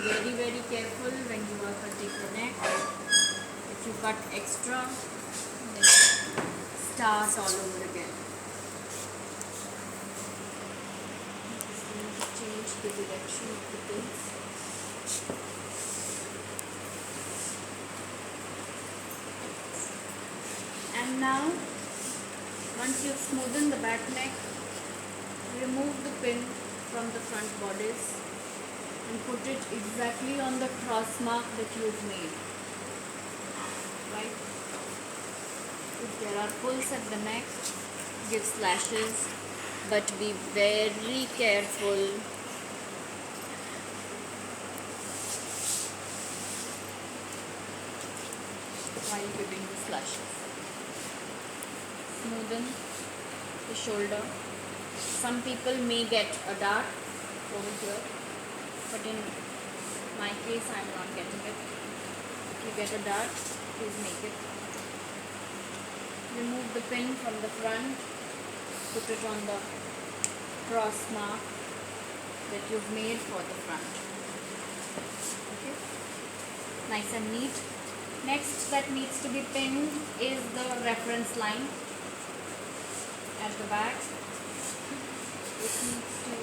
very very careful when you are cutting the neck. If you cut extra, then start all over again. Just going to change the direction of the pins. And now, once you've smoothened the back neck, remove the pin from the front bodice and put it exactly on the cross mark that you've made. Right? If there are pulls at the neck, give slashes, but be very careful. While giving the slashes. Smoothen the shoulder. Some people may get a dart over here, but in my case I am not getting it. If you get a dart, please make it. Remove the pin from the front, put it on the cross mark that you've made for the front. Okay, nice and neat. Next that needs to be pinned is the reference line at the back. It needs to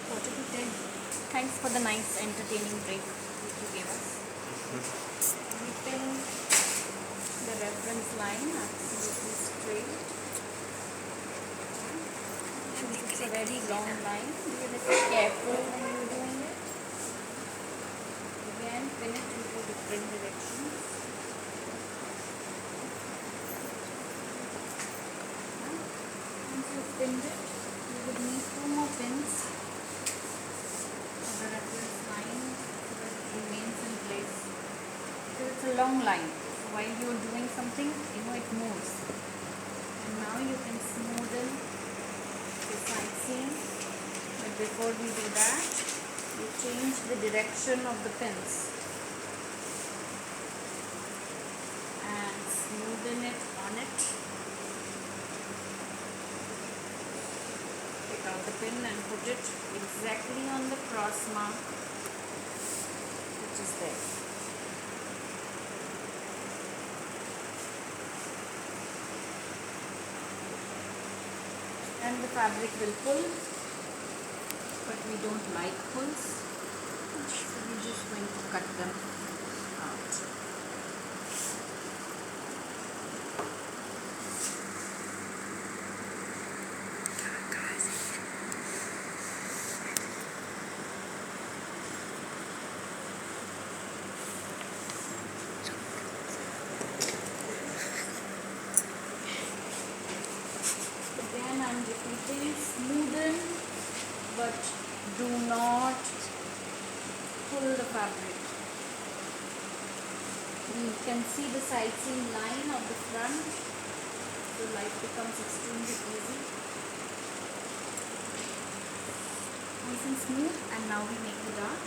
Quarter to 10. Thanks for the nice entertaining break that you gave us. We pin the reference line absolutely straight. Since it's a very long line, be a little careful when you're doing it. Again, pin it into different directions. Once you've pinned it, you would need 2 more pins of the reference line so that it remains in place. So it's a long line. So while you're doing something, it moves. And now you can smoothen the side seam. But before we do that, we change the direction of the pins and smoothen it on it. Take out the pin and put it exactly on the cross mark which is there. And the fabric will pull, but we don't like pulls, so we're just going to cut them out. Again, I'm repeating, smoothen, but do not pull the fabric. You can see the side seam line of the front, so life becomes extremely easy. Nice and smooth, and now we make the dart.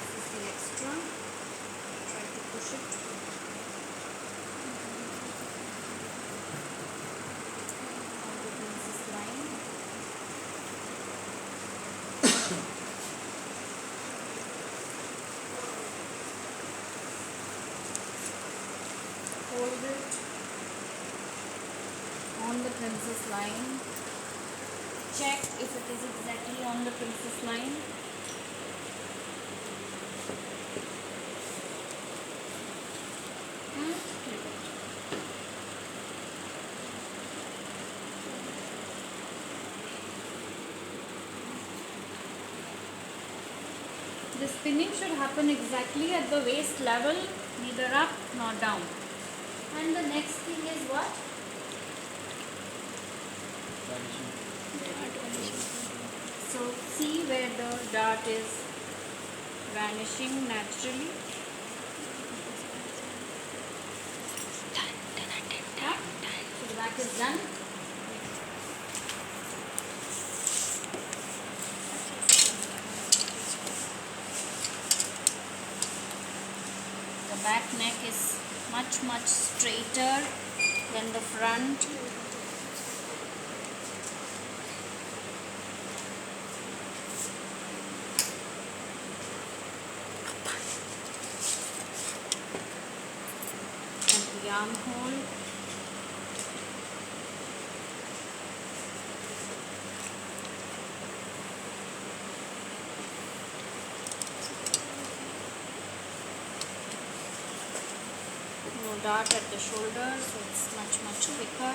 This is the extra. Try to push it. Hold it on the princess line. Check if it is exactly on the princess line. And clip it. The spinning should happen exactly at the waist level, neither up nor down. And the next thing is what? So see where the dart is vanishing naturally. So the back is done. The back neck is much straighter than the front. And the armhole. No dart at the shoulder, so it's much thicker.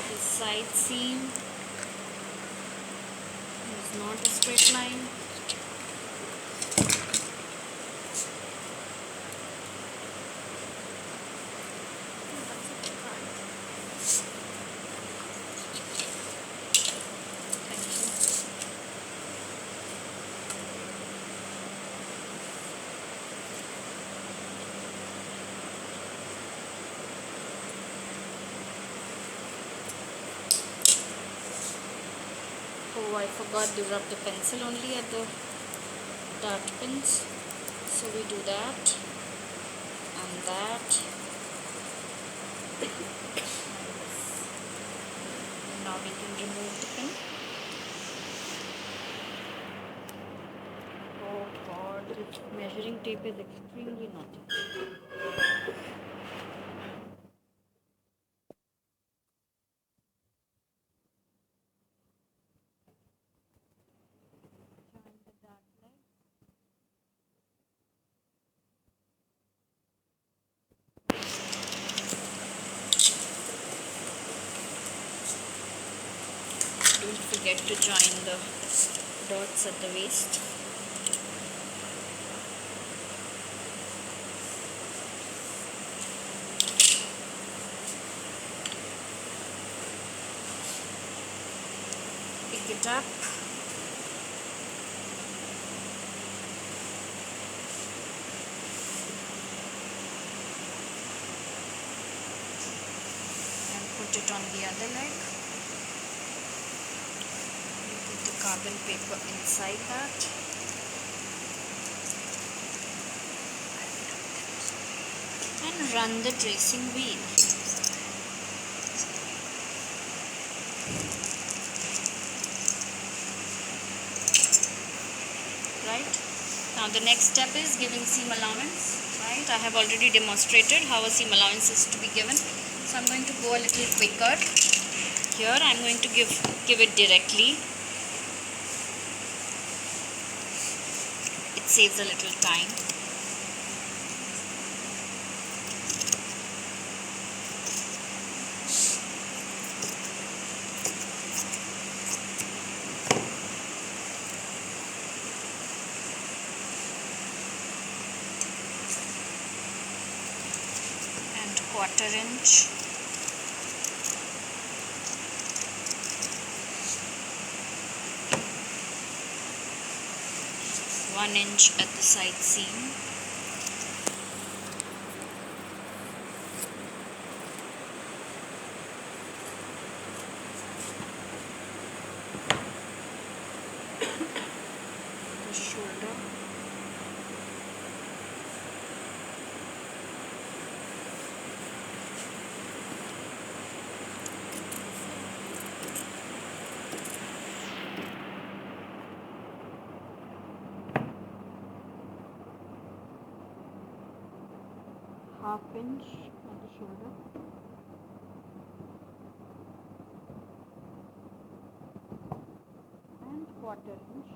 The side seam is not a straight line. Oh, I forgot to rub the pencil only at the dart pins. So we do that and that. Now we can remove the pin. Oh God, this measuring tape is extremely naughty. Join the dart leg. Don't forget to join the dots at the waist. Pick it up. And put it on the other leg. Put the carbon paper inside that. And run the tracing wheel. Right? Now the next step is giving seam allowance. Right? I have already demonstrated how a seam allowance is to be given. So I'm going to go a little quicker. Here I'm going to give it directly. It saves a little time. And 1/4 inch. One inch at the side seam. The shoulder. Half inch on the shoulder. And 1/4 inch.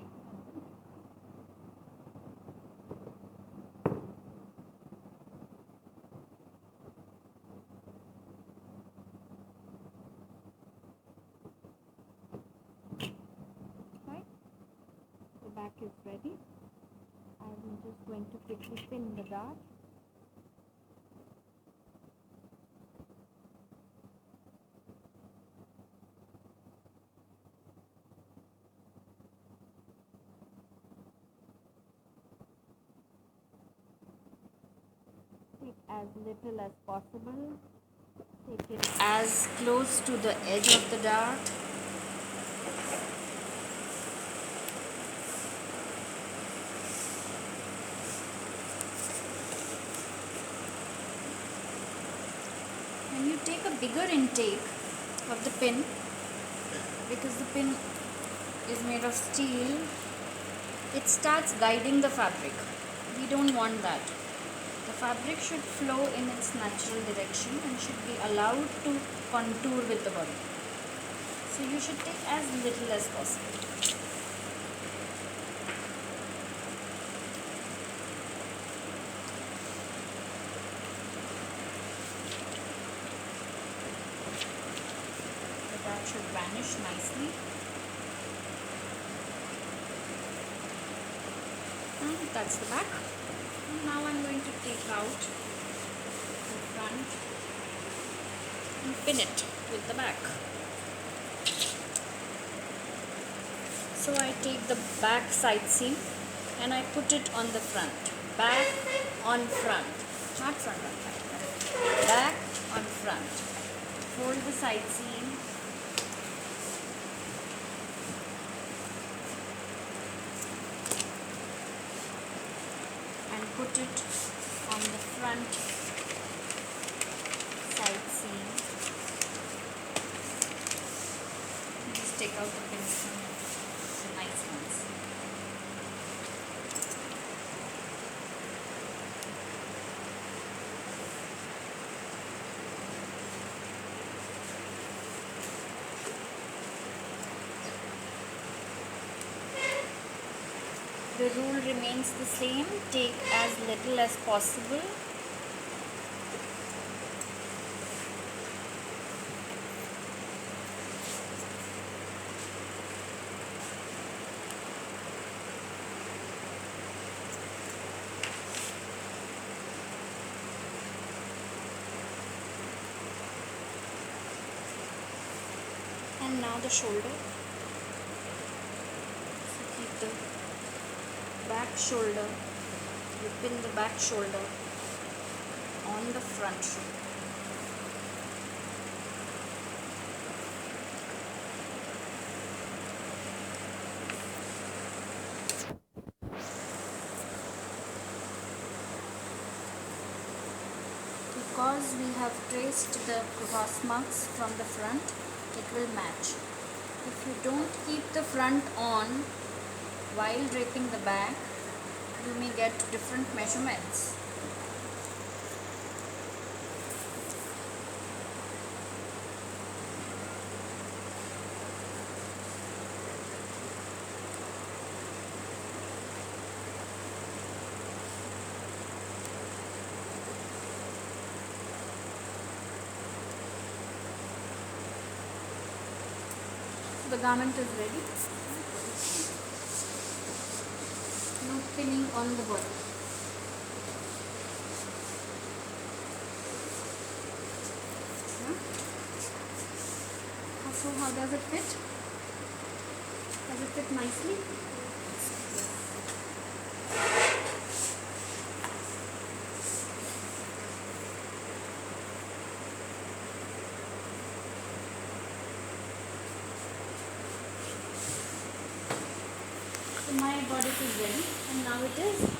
Right? The back is ready. I'm just going to quickly pin the dart. Take as little as possible. Take it as close to the edge of the dart. When you take a bigger intake of the pin, because the pin is made of steel, it starts guiding the fabric. We don't want that. The fabric should flow in its natural direction and should be allowed to contour with the body. So you should take as little as possible. The dart should vanish nicely. And that's the back. And now I'm going to take out the front and pin it with the back. So I take the back side seam and I put it on the front. Back on front. Not front on back. Back on front. Fold the side seam. And put it on the front side seam. Just take out the pins. Nice ones. The rule remains the same. Take as little as possible. And now the shoulder. So keep the back shoulder, you pin the back shoulder on the front shoulder. Because we have traced the cross marks from the front, it will match. If you don't keep the front on while draping the back, you may get different measurements. The garment is ready. No pinning on the body. So how does it fit? Does it fit nicely? So my bodice is ready, and now it is